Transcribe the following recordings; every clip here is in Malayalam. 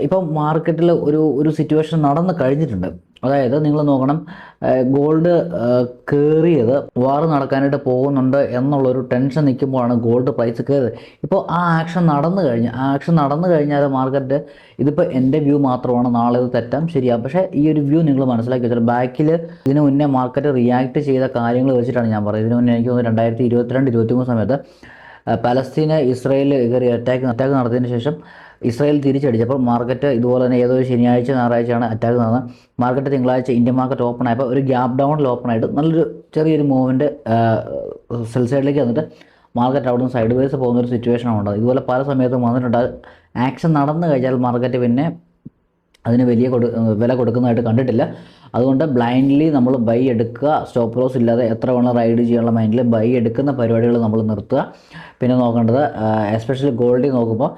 ഇപ്പം മാർക്കറ്റിൽ ഒരു സിറ്റുവേഷൻ നടന്നു കഴിഞ്ഞിട്ടുണ്ട്. അതായത് നിങ്ങൾ നോക്കണം, ഗോൾഡ് കയറിയത് വാർ നടക്കാനായിട്ട് പോകുന്നുണ്ട് എന്നുള്ളൊരു ടെൻഷൻ നിൽക്കുമ്പോഴാണ് ഗോൾഡ് പ്രൈസ് കയറിയത്. ഇപ്പോൾ ആ ആക്ഷൻ നടന്നു കഴിഞ്ഞാൽ മാർക്കറ്റ്, ഇതിപ്പോൾ എൻ്റെ വ്യൂ മാത്രമാണ്, നാളെ ഇത് തെറ്റാം ശരിയാകും. പക്ഷേ ഈ ഒരു വ്യൂ നിങ്ങൾ മനസ്സിലാക്കി വെച്ചാൽ ബാക്കിൽ ഇതിന് മുന്നേ മാർക്കറ്റ് റിയാക്ട് ചെയ്ത കാര്യങ്ങൾ വെച്ചിട്ടാണ് ഞാൻ പറയുന്നത്. ഇതിന് മുന്നേ എനിക്ക് തോന്നുന്നു 2022-23 സമയത്ത് പലസ്തീന് ഇസ്രായേൽ കയറി അറ്റാക്ക് നടത്തിയതിന് ശേഷം ഇസ്രായേൽ തിരിച്ചടിച്ചപ്പോൾ മാർക്കറ്റ് ഇതുപോലെ തന്നെ ഏതോ ശനിയാഴ്ച ഞായറാഴ്ചയാണ് അറ്റാക്ക് നടന്നത്. മാർക്കറ്റ് തിങ്കളാഴ്ച ഇന്ത്യൻ മാർക്കറ്റ് ഓപ്പൺ ആയപ്പോൾ ഒരു ഗ്യാപ്പ് ഡൗണിൽ ഓപ്പൺ ആയിട്ട് നല്ലൊരു ചെറിയൊരു മൂവ്മെൻറ്റ് സെൽ സൈഡിലേക്ക് വന്നിട്ട് മാർക്കറ്റ് അവിടെ നിന്ന് സൈഡ് വേസ് പോകുന്നൊരു സിറ്റുവേഷനാണ് ഉണ്ടാകുന്നത്. ഇതുപോലെ പല സമയത്തും വന്നിട്ടുണ്ട്. ആക്ഷൻ നടന്നു കഴിഞ്ഞാൽ മാർക്കറ്റ് പിന്നെ അതിന് വലിയ വില കൊടുക്കുന്നതായിട്ട് കണ്ടിട്ടില്ല. അതുകൊണ്ട് ബ്ലൈൻഡ്ലി നമ്മൾ ബൈ എടുക്കുക, സ്റ്റോപ്പ് ലോസ് ഇല്ലാതെ എത്ര വേണം റൈഡ് ചെയ്യാനുള്ള മൈൻഡിൽ ബൈ എടുക്കുന്ന പരിപാടികൾ നമ്മൾ നിർത്തുക. പിന്നെ നോക്കേണ്ടത് എസ്പെഷ്യലി ഗോൾഡിൽ നോക്കുമ്പോൾ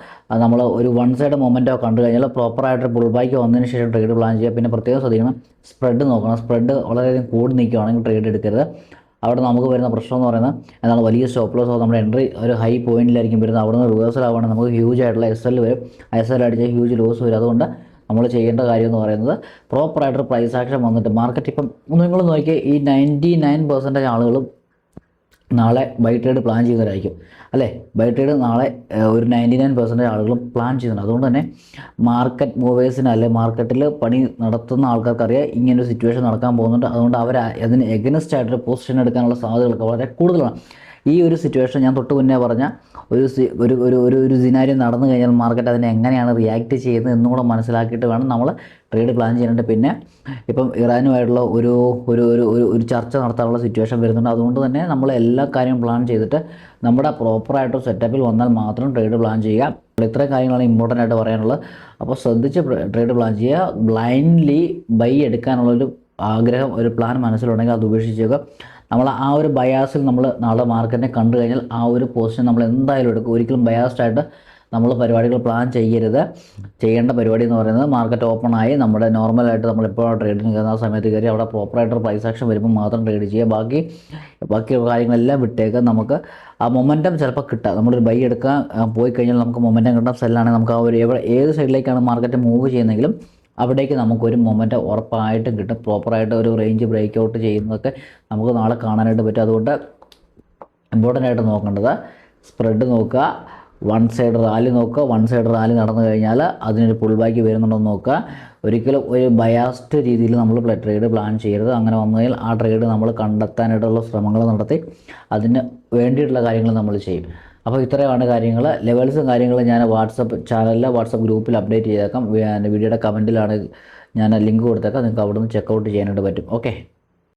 നമ്മൾ ഒരു വൺ സൈഡ് മൊമെൻറ്റോ കണ്ടു കഴിഞ്ഞാൽ പ്രോപ്പറായിട്ട് പുൾ ബാക്ക് വന്നതിന് ശേഷം ട്രേഡ് പ്ലാൻ ചെയ്യുക. പിന്നെ പ്രത്യേകം ശ്രദ്ധിക്കണം, സ്പ്രെഡ് നോക്കണം. സ്പ്രെഡ് വളരെയധികം കൂടി നിൽക്കുകയാണെങ്കിൽ ട്രേഡ് എടുക്കരുത്. അവിടെ നമുക്ക് വരുന്ന പ്രശ്നം എന്ന് പറയുന്നത് എന്താണ്, വലിയ സ്റ്റോപ്പ് ലോസ് നമ്മുടെ എൻട്രി ഒരു ഹൈ പോയിന്റിലായിരിക്കും വരുന്നത്. അവിടെ നിന്ന് റിവേഴ്സൽ ആവുകയാണെങ്കിൽ നമുക്ക് ഹ്യൂജ് ആയിട്ടുള്ള SL വരും. SL അടിച്ചാൽ ഹ്യൂജ് ലോസ് വരും. അതുകൊണ്ട് നമ്മൾ ചെയ്യേണ്ട കാര്യം എന്ന് പറയുന്നത് പ്രോപ്പറായിട്ടൊരു പ്രൈസ് ആക്ഷൻ വന്നിട്ട് മാർക്കറ്റ് ഇപ്പം നിങ്ങൾ നോക്കിയാൽ ഈ 99% ആളുകളും നാളെ ബൈ ട്രേഡ് പ്ലാൻ ചെയ്യുന്നവരായിരിക്കും അല്ലേ. ബൈ ട്രേഡ് നാളെ ഒരു 99% ആളുകളും പ്ലാൻ ചെയ്യുന്നുണ്ട്. അതുകൊണ്ട് തന്നെ മാർക്കറ്റ് മൂവേഴ്സിന് അല്ലെ മാർക്കറ്റിൽ പണി നടത്തുന്ന ആൾക്കാർക്കറിയാം ഇങ്ങനൊരു സിറ്റുവേഷൻ നടക്കാൻ പോകുന്നുണ്ട്. അതുകൊണ്ട് അവർ അതിന് എഗനസ്റ്റ് ആയിട്ടൊരു പൊസിഷൻ എടുക്കാനുള്ള സാധ്യതകളൊക്കെ വളരെ കൂടുതലാണ്. ഈ ഒരു സിറ്റുവേഷൻ ഞാൻ തൊട്ട് മുന്നേ പറഞ്ഞ ഒരു സിനാരിയോ നടന്നു കഴിഞ്ഞാൽ മാർക്കറ്റ് അതിനെ എങ്ങനെയാണ് റിയാക്ട് ചെയ്യുന്നത് എന്നും കൂടെ മനസ്സിലാക്കിയിട്ട് വേണം നമ്മൾ ട്രേഡ് പ്ലാൻ ചെയ്യാനായിട്ട്. പിന്നെ ഇപ്പം ഇറാനുമായിട്ടുള്ള ഒരു ചർച്ച നടത്താനുള്ള സിറ്റുവേഷൻ വരുന്നുണ്ട്. അതുകൊണ്ട് തന്നെ നമ്മൾ എല്ലാ കാര്യവും പ്ലാൻ ചെയ്തിട്ട് നമ്മുടെ പ്രോപ്പറായിട്ടൊരു സെറ്റപ്പിൽ വന്നാൽ മാത്രം ട്രേഡ് പ്ലാൻ ചെയ്യുക. ഇത്രയും കാര്യങ്ങളാണ് ഇമ്പോർട്ടൻ്റ് ആയിട്ട് പറയാനുള്ളത്. അപ്പോൾ ശ്രദ്ധിച്ച് ട്രേഡ് പ്ലാൻ ചെയ്യുക. ബ്ലൈൻഡ്ലി ബൈ എടുക്കാനുള്ളൊരു ആഗ്രഹം, ഒരു പ്ലാൻ മനസ്സിലുണ്ടെങ്കിൽ അത് ഉപേക്ഷിച്ചേക്കുക. നമ്മൾ ആ ഒരു ബയാസിൽ നമ്മൾ നാളെ മാർക്കറ്റിനെ കണ്ടു കഴിഞ്ഞാൽ ആ ഒരു പൊസിഷൻ നമ്മൾ എന്തായാലും എടുക്കും. ഒരിക്കലും ബയാസ്ഡായിട്ട് നമ്മൾ പരിപാടികൾ പ്ലാൻ ചെയ്യരുത്. ചെയ്യേണ്ട പരിപാടി എന്ന് പറയുന്നത് മാർക്കറ്റ് ഓപ്പൺ ആയി നമ്മുടെ നോർമലായിട്ട് നമ്മളെപ്പോഴും ട്രേഡിന് കയറുന്ന സമയത്ത് കയറി അവിടെ പ്രോപ്പറായിട്ടൊരു പ്രൈസ് ആക്ഷൻ വരുമ്പോൾ മാത്രം ട്രേഡ് ചെയ്യുക. ബാക്കി കാര്യങ്ങളെല്ലാം വിട്ടേക്കുക. നമുക്ക് ആ മൊമെൻറ്റം ചിലപ്പോൾ കിട്ടുക. നമ്മളൊരു ബൈ എടുക്കാൻ പോയി കഴിഞ്ഞാൽ നമുക്ക് മൊമെൻറ്റം കിട്ടാം. സെല്ലാണെങ്കിൽ നമുക്ക് ആ ഒരു ഏത് സൈഡിലേക്കാണ് മാർക്കറ്റ് മൂവ് ചെയ്യുന്നതെങ്കിലും അവിടേക്ക് നമുക്കൊരു മൊമെൻറ്റ് ഉറപ്പായിട്ടും കിട്ടും. പ്രോപ്പറായിട്ട് ഒരു റേഞ്ച് ബ്രേക്ക് ഔട്ട് ചെയ്യുന്നതൊക്കെ നമുക്ക് നാളെ കാണാനായിട്ട് പറ്റും. അതുകൊണ്ട് ഇമ്പോർട്ടൻ്റ് ആയിട്ട് നോക്കേണ്ടത് സ്പ്രെഡ് നോക്കുക, വൺ സൈഡ് റാലി നോക്കുക. വൺ സൈഡ് റാലി നടന്നു കഴിഞ്ഞാൽ അതിനൊരു പുൾ ബാക്ക് വരുന്നുണ്ടോ എന്ന് നോക്കുക. ഒരിക്കലും ഒരു ബയാസ്ഡ് രീതിയിൽ നമ്മൾ ട്രേഡ് പ്ലാൻ ചെയ്യരുത്. അങ്ങനെ വന്നു കഴിഞ്ഞാൽ ആ ട്രേഡ് നമ്മൾ കണ്ടെത്താനായിട്ടുള്ള ശ്രമങ്ങൾ നടത്തി അതിന് വേണ്ടിയിട്ടുള്ള കാര്യങ്ങൾ നമ്മൾ ചെയ്യും. അപ്പോൾ ഇത്രയാണ് കാര്യങ്ങൾ. ലെവൽസും കാര്യങ്ങളും ഞാൻ വാട്സപ്പ് ചാനലിൽ വാട്സപ്പ് ഗ്രൂപ്പിൽ അപ്ഡേറ്റ് ചെയ്തേക്കാം. വീഡിയോയുടെ കമൻറ്റിലാണ് ഞാൻ ലിങ്ക് കൊടുത്തേക്കാം. നിങ്ങൾക്ക് അവിടെ നിന്ന് ചെക്കൗട്ട് ചെയ്യാനായിട്ട് പറ്റും. ഓക്കെ.